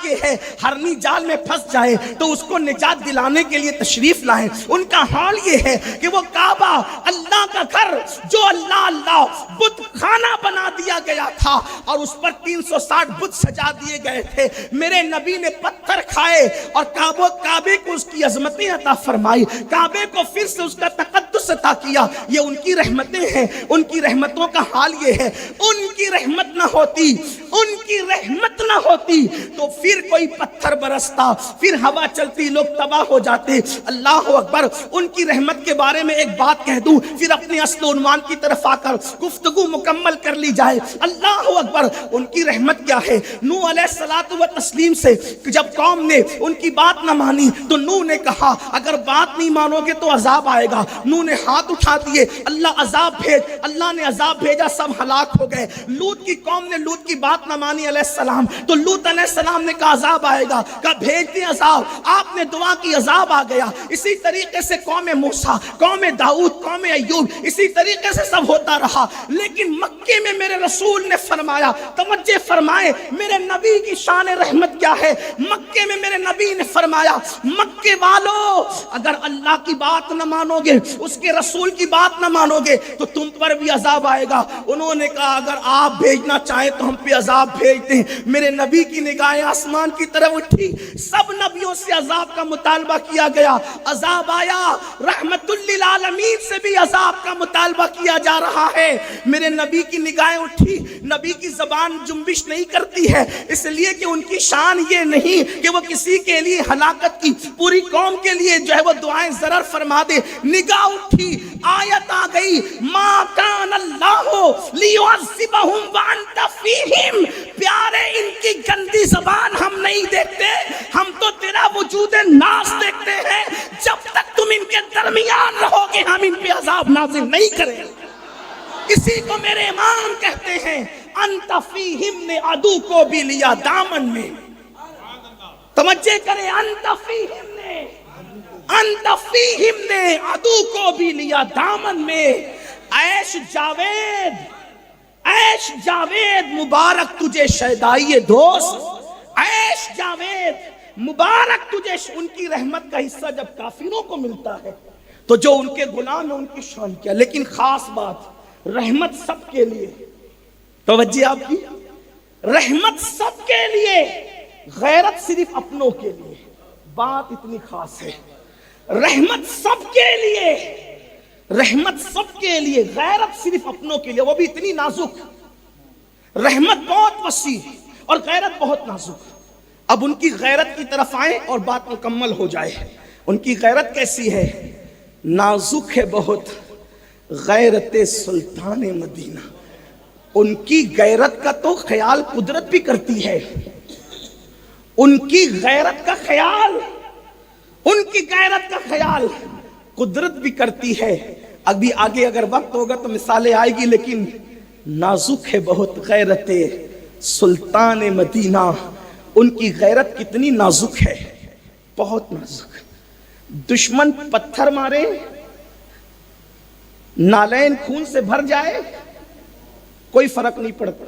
یہ ہے ہرنی جال میں پھنس جائے تو اس کو نجات دلانے کے لیے تشریف لائیں. ان کا حال یہ ہے کہ وہ کعبہ اللہ کا گھر جو اللہ بت خانہ بنا دیا گیا تھا اور اس پر 360 بت سجا دیے گئے تھے. میرے نبی نے پتھر کھائے اور کعبے کو اس کی عظمتیں عطا فرمائی, کعبے کو پھر سے اس کا تقدس عطا کیا. یہ ان کی رحمتیں ہیں. ان کی رحمتوں کا حال یہ ہے, ان کی رحمت نہ ہوتی, ان کی رحمت نہ ہوتی تو پھر کوئی پتھر برستا, پھر ہوا چلتی, لوگ تباہ ہو جاتے. اللہ اکبر. ان کی رحمت کے بارے میں ایک بات کہہ دوں پھر اپنے اصل عنوان کی طرف آ کر گفتگو مکمل کر لی جائے. اللہ اکبر. ان کی رحمت کیا ہے؟ نوح علیہ الصلوۃ والتسلیم سے جب قوم نے ان کی بات نہ مانی تو نوح نے کہا اگر بات نہیں مانو گے تو عذاب آئے گا. نوح نے ہاتھ اٹھا دیے, اللہ عذاب بھیج. اللہ نے عذاب بھیجا, سب ہلاک ہو گئے. لوط کی قوم نے لوط کی بات نہ مانی علیہ السلام تو لوط علیہ السلام نے کہا عذاب آئے گا, کہا بھیج دیں عذاب. آپ نے دعا کی, عذاب آ گیا. اسی طریقے سے قوم موسیٰ, قوم داؤد, قوم ایوب, اسی طریقے سے سب ہوتا رہا. لیکن مکے میں میرے رسول نے فرمایا, توجہ فرمائے میرے نبی کی شان رحمت کیا ہے. مکے میں میرے نبی نے فرمایا مکے والو اگر اللہ کی بات نہ مانو گے, اس کے رسول کی بات نہ مانو گے تو تم پر بھی عذاب آئے گا. انہوں نے کہا اگر آپ بھیجنا چاہیں تو ہم پہ عذاب بھیج دیں. میرے نبی کی نگاہیں آسمان کی طرف اٹھی, سب نبیوں سے عذاب کا مطالبہ کیا گیا, عذاب آیا. رحمت للعالمین سے بھی عذاب کا مطالبہ کیا جا رہا ہے. میرے نبی کی نگاہیں اٹھی. نبی کی زبان جنبش نہیں کرتی ہے اس لیے کہ ان کی شان یہ نہیں کہ وہ کسی کے لیے ہلاکت کی, پوری قوم کے لیے جو ہے وہ دعائیں ضرر فرما دے. نگاہ اٹھی, آیت آ گئی ما کان اللہ لیعذبہم وانت فیہم. پیارے ان کی گندی زبان ہم نہیں دیکھتے, ہم تو تیرا وجود ناس دیکھتے ہیں. جب تک تم ان کے درمیان رہو گے ہم ان پہ عذاب نازل نہیں کریں. اسی کو میرے امام کہتے ہیں انت فیہم نے عدو کو بھی لیا دامن میں. توجہ کریں, انت فیہم نے عدو کو بھی لیا دامن میں. عیش جاوید مبارک تجھے شیدائی دوست, عیش جاوید مبارک تجھے. ان کی رحمت کا حصہ جب کافروں کو ملتا ہے تو جو ان کے غلام ہیں ان کی شان کیا. لیکن خاص بات, رحمت سب کے لیے. توجہ آپ کی, رحمت سب کے لیے, غیرت صرف اپنوں کے لیے. بات اتنی خاص ہے, رحمت سب کے لیے, رحمت سب کے لیے, غیرت صرف اپنوں کے لیے. وہ بھی اتنی نازک. رحمت بہت وسیع اور غیرت بہت نازک. اب ان کی غیرت کی طرف آئیں اور بات مکمل ہو جائے. ان کی غیرت کیسی ہے؟ نازک ہے بہت, غیرت سلطان مدینہ. ان کی غیرت کا تو خیال قدرت بھی کرتی ہے. ان کی غیرت کا خیال, ان کی غیرت کا خیال قدرت بھی کرتی ہے. ابھی آگے اگر وقت ہوگا تو مثالیں آئے گی, لیکن نازک ہے بہت غیرت سلطان مدینہ. ان کی غیرت کتنی نازک ہے, بہت نازک. دشمن پتھر مارے, نالین خون سے بھر جائے, کوئی فرق نہیں پڑتا.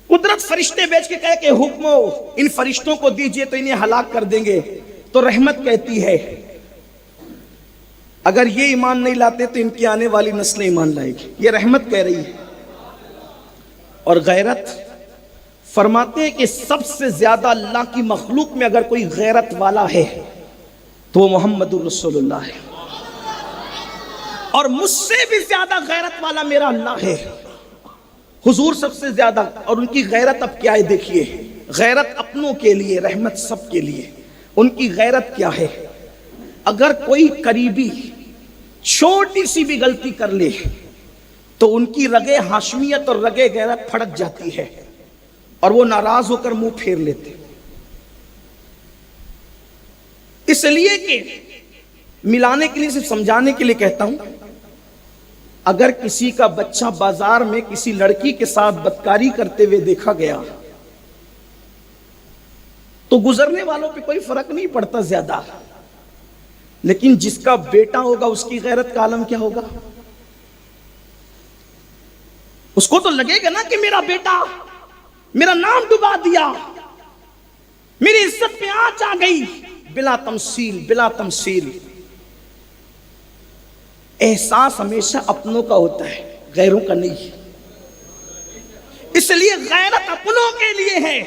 قدرت فرشتے بیچ کے کہے کہ حکم ان فرشتوں کو دیجئے تو انہیں ہلاک کر دیں گے, تو رحمت کہتی ہے اگر یہ ایمان نہیں لاتے تو ان کی آنے والی نسلیں ایمان لائے گی. یہ رحمت کہہ رہی ہے. اور غیرت فرماتے ہیں کہ سب سے زیادہ اللہ کی مخلوق میں اگر کوئی غیرت والا ہے تو وہ محمد الرسول اللہ ہے. اور مجھ سے بھی زیادہ غیرت والا میرا اللہ ہے, حضور سب سے زیادہ. اور ان کی غیرت اب کیا ہے دیکھیے, غیرت اپنوں کے لیے, رحمت سب کے لیے. ان کی غیرت کیا ہے؟ اگر کوئی قریبی چھوٹی سی بھی غلطی کر لے تو ان کی رگے ہاشمیت اور رگے غیرت پھڑک جاتی ہے اور وہ ناراض ہو کر منہ پھیر لیتے. اس لیے کہ ملانے کے لیے, صرف سمجھانے کے لیے کہتا ہوں, اگر کسی کا بچہ بازار میں کسی لڑکی کے ساتھ بدکاری کرتے ہوئے دیکھا گیا تو گزرنے والوں پہ کوئی فرق نہیں پڑتا زیادہ, لیکن جس کا بیٹا ہوگا اس کی غیرت کا عالم کیا ہوگا؟ اس کو تو لگے گا نا کہ میرا بیٹا میرا نام ڈبا دیا, عزت میں آنچ آ گئی، بلا تمثیل بلا تمثیل۔ احساس ہمیشہ اپنوں کا ہوتا ہے، غیروں کا نہیں، اس لیے غیرت اپنوں کے لیے ہے۔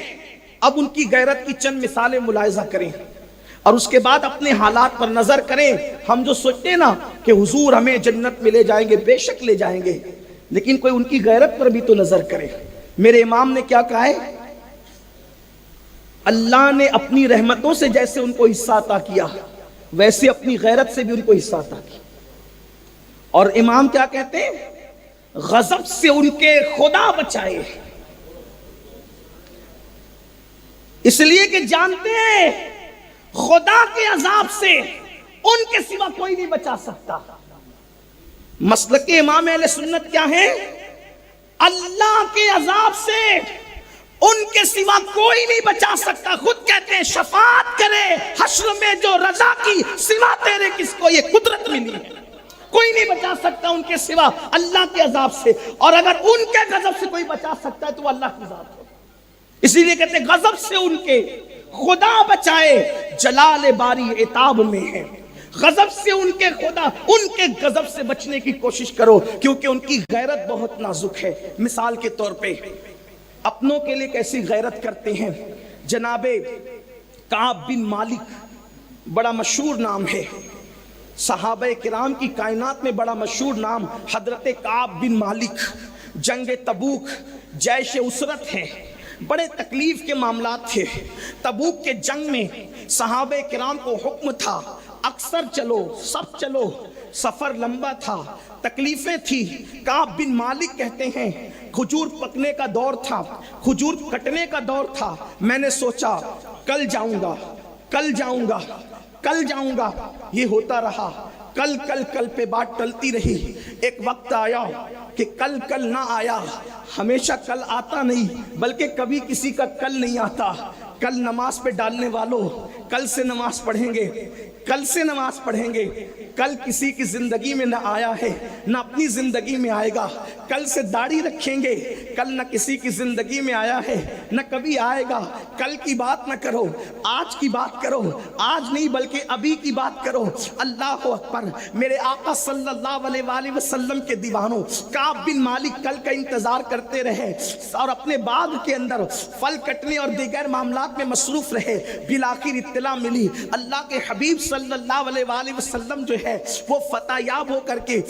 اب ان کی غیرت کی چند مثالیں ملاحظہ کریں اور اس کے بعد اپنے حالات پر نظر کریں۔ ہم جو سوچتے ہیں نا کہ حضور ہمیں جنت میں لے جائیں گے، بے شک لے جائیں گے، لیکن کوئی ان کی غیرت پر بھی تو نظر کرے۔ میرے امام نے کیا کہا ہے؟ اللہ نے اپنی رحمتوں سے جیسے ان کو حصہ عطا کیا، ویسے اپنی غیرت سے بھی ان کو حصہ عطا کیا۔ اور امام کیا کہتے ہیں؟ غضب سے ان کے خدا بچائے، اس لیے کہ جانتے ہیں خدا کے عذاب سے ان کے سوا کوئی نہیں بچا سکتا۔ مسلک امام اہل سنت کیا ہے؟ اللہ کے عذاب سے ان کے سوا کوئی نہیں بچا سکتا۔ خود کہتے ہیں شفاعت کرے حشر میں جو رضا کی، سوا تیرے کس کو یہ قدرت ملی ہے، کوئی نہیں بچا سکتا ان کے سوا اللہ کے عذاب سے۔ اور اگر ان کے غضب سے کوئی بچا سکتا ہے تو وہ اللہ کی ذات ہے۔ اسی لیے کہتے ہیں غضب سے ان کے خدا بچائے، جلال باری عتاب میں ہے۔ غضب سے ان کے خدا، ان کے غضب سے بچنے کی کوشش کرو، کیونکہ ان کی غیرت بہت نازک ہے۔ مثال کے طور پہ اپنوں کے لیے کیسی غیرت کرتے ہیں؟ جناب کعب بن مالک، بڑا مشہور نام ہے، صحابہ کرام کی کائنات میں بڑا مشہور نام حضرت کعب بن مالک۔ جنگ تبوک جیش اسرت ہے، بڑے تکلیف کے معاملات تھے۔ تبوک کے جنگ میں صحابہ کرام کو حکم تھا اکثر چلو، سب چلو، سفر لمبا تھا، تکلیفیں تھی۔ کعب بن مالک کہتے ہیں کھجور پکنے کا دور تھا، کھجور کٹنے کا دور تھا، میں نے سوچا کل جاؤں گا، کل جاؤں گا، کل جاؤں گا، یہ ہوتا رہا۔ کل کل کل پہ بات ٹلتی رہی۔ ایک وقت آیا کہ کل کل نہ آیا، ہمیشہ کل آتا نہیں بلکہ کبھی کسی کا کل نہیں آتا۔ کل نماز پہ ڈالنے والوں، کل سے نماز پڑھیں گے، کل سے نماز پڑھیں گے۔ کل کسی کی زندگی میں نہ آیا ہے، نہ اپنی زندگی میں آئے گا۔ کل سے داڑھی رکھیں گے، کل نہ کسی کی زندگی میں آیا ہے، نہ کبھی آئے گا۔ کل کی بات نہ کرو، آج کی بات کرو، آج نہیں بلکہ ابھی کی بات کرو۔ اللہ اکبر۔ میرے آقا صلی اللہ علیہ وآلہ وسلم کے دیوانوں، کعب بن مالک کل کا انتظار کرتے رہے اور اپنے باغ کے اندر پھل کٹنے اور دیگر معاملات میں مصروف رہے۔ بالآخر اطلاع ملی اللہ کے حبیب صلی اللہ علیہ وآلہ وسلم جو ہے وہ فتح یاب ہو کر کے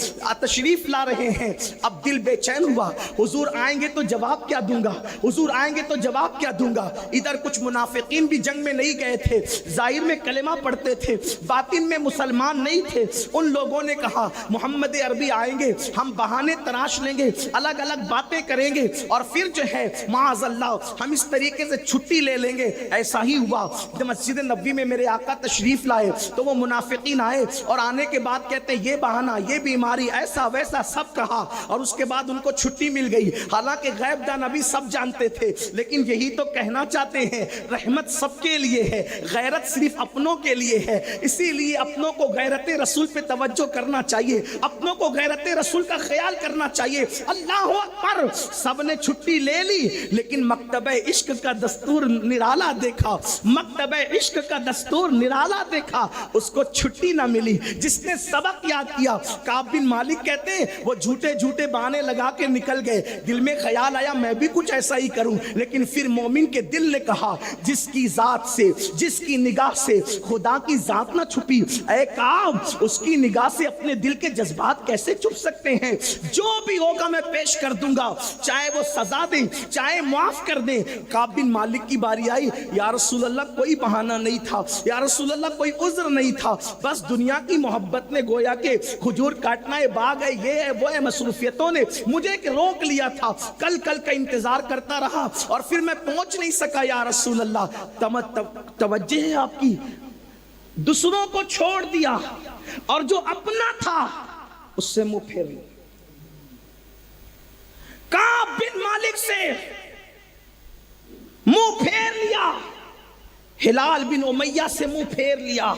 تشریف لا رہے ہیں۔ اب دل بے چین ہوا، حضور آئیں گے تو جواب کیا دوں گا، حضور آئیں گے تو جواب کیا دوں گا۔ ادھر کچھ منافقین بھی جنگ میں نہیں گئے تھے، ظاہر میں کلمہ پڑھتے تھے، باطن میں مسلمان نہیں تھے۔ ان لوگوں نے کہا محمد عربی آئیں گے، ہم بہانے تراش لیں گے، الگ الگ باتیں کریں گے اور پھر جو ہے معاذ اللہ ہم اس طریقے سے چھٹی لے لیں گے۔ ایسا ہی ہوا۔ جب مسجد نبوی میں میرے آقا تشریف لائے تو وہ منافقین آئے اور آنے کے بعد کہتے یہ بہانہ، یہ بیماری، ایسا ویسا سب کہا اور اس کے بعد ان کو چھٹی مل گئی۔ حالانکہ غیب دان نبی سب جانتے تھے، لیکن یہی تو کہنا چاہتے ہیں رحمت سب کے لیے ہے، غیرت صرف اپنوں کے لیے ہے۔ اسی لیے اپنوں کو غیرت رسول پہ توجہ کرنا چاہیے، اپنوں کو غیرت رسول کا خیال کرنا چاہیے۔ اللہ اکبر۔ سب نے چھٹی لے لی لیکن مکتبہ عشق کا دستور نرالا دیکھا، مکتبہ عشق کا دستور نرالا دیکھا، اس کو چھٹی نہ ملی۔ جس نے سبق یاد کیا، کعب بن مالک کہتے ہیں وہ جھوٹے جھوٹے بہانے لگا کے نکل گئے۔ دل میں خیال آیا میں بھی کچھ ایسا ہی کروں، لیکن پھر مومن کے دل نے کہا جس کی ذات سے، جس کی نگاہ سے خدا کی ذات نہ چھپی، اے کعب اس کی نگاہ سے اپنے دل کے جذبات کیسے چھپ سکتے ہیں؟ جو بھی ہوگا میں پیش کر دوں گا، چاہے وہ سزا دیں چاہے معاف کر دیں۔ کعب بن مالک کی باری آئی، یا رسول اللہ کوئی بہانہ نہیں تھا، یا رسول اللہ کوئی عذر نہیں تھا، بس دنیا کی محبت نے گویا کہ کھجور کاٹنا ہے، باغ ہے، یہ ہے وہ ہے، مصروفیتوں نے مجھے روک لیا تھا، کل کل کا انتظار کرتا رہا اور پھر میں پہنچ نہیں سکا۔ یا رسول اللہ توجہ ہے آپ کی، دوسروں کو چھوڑ دیا اور جو اپنا تھا اس سے منہ پھیر لیا۔ کعب بن مالک سے منہ پھیر لیا، ہلال بن امیہ سے منہ پھیر لیا،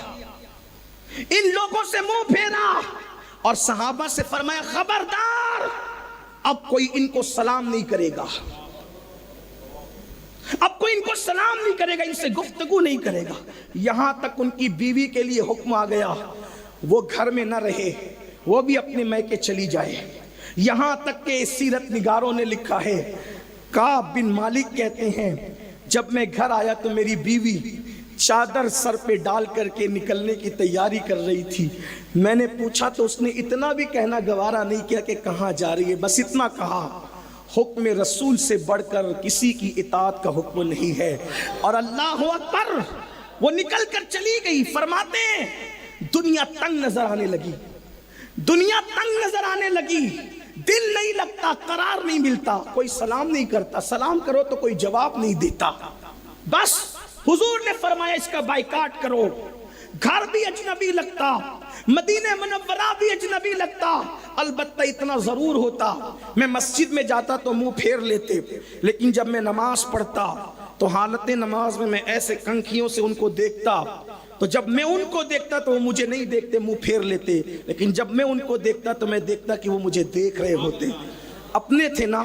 ان لوگوں سے منہ پھیرا اور صحابہ سے فرمایا خبردار اب کوئی ان کو سلام نہیں کرے گا، اب کوئی ان کو سلام نہیں کرے گا، ان سے گفتگو نہیں کرے گا، یہاں تک ان کی بیوی کے لیے حکم آ گیا وہ گھر میں نہ رہے، وہ بھی اپنے میکے چلی جائے۔ یہاں تک کہ سیرت نگاروں نے لکھا ہے، کعب بن مالک کہتے ہیں جب میں گھر آیا تو میری بیوی چادر سر پہ ڈال کر کے نکلنے کی تیاری کر رہی تھی، میں نے پوچھا تو اس نے اتنا بھی کہنا گوارا نہیں کیا کہ کہاں جا رہی ہے، بس اتنا کہا حکم رسول سے بڑھ کر کسی کی اطاعت کا حکم نہیں ہے۔ اور اللہ اکبر، وہ نکل کر چلی گئی۔ فرماتے ہیں دنیا تنگ نظر آنے لگی، دنیا تنگ نظر آنے لگی، دل نہیں لگتا، قرار نہیں ملتا، کوئی سلام نہیں کرتا، سلام کرو تو کوئی جواب نہیں دیتا۔ بس حضور نے فرمایا اس کا بائیکاٹ کرو۔ گھر بھی اجنبی لگتا، مدینہ منورہ بھی اجنبی لگتا، البتہ اتنا ضرور ہوتا میں مسجد میں جاتا تو منہ پھیر لیتے، لیکن جب میں نماز پڑھتا تو حالت نماز میں ایسے کنکھیوں سے ان کو دیکھتا، تو جب میں ان کو دیکھتا تو وہ مجھے نہیں دیکھتے، منہ پھیر لیتے، لیکن جب میں ان کو دیکھتا تو میں دیکھتا کہ وہ مجھے دیکھ رہے ہوتے۔ اپنے تھے نا،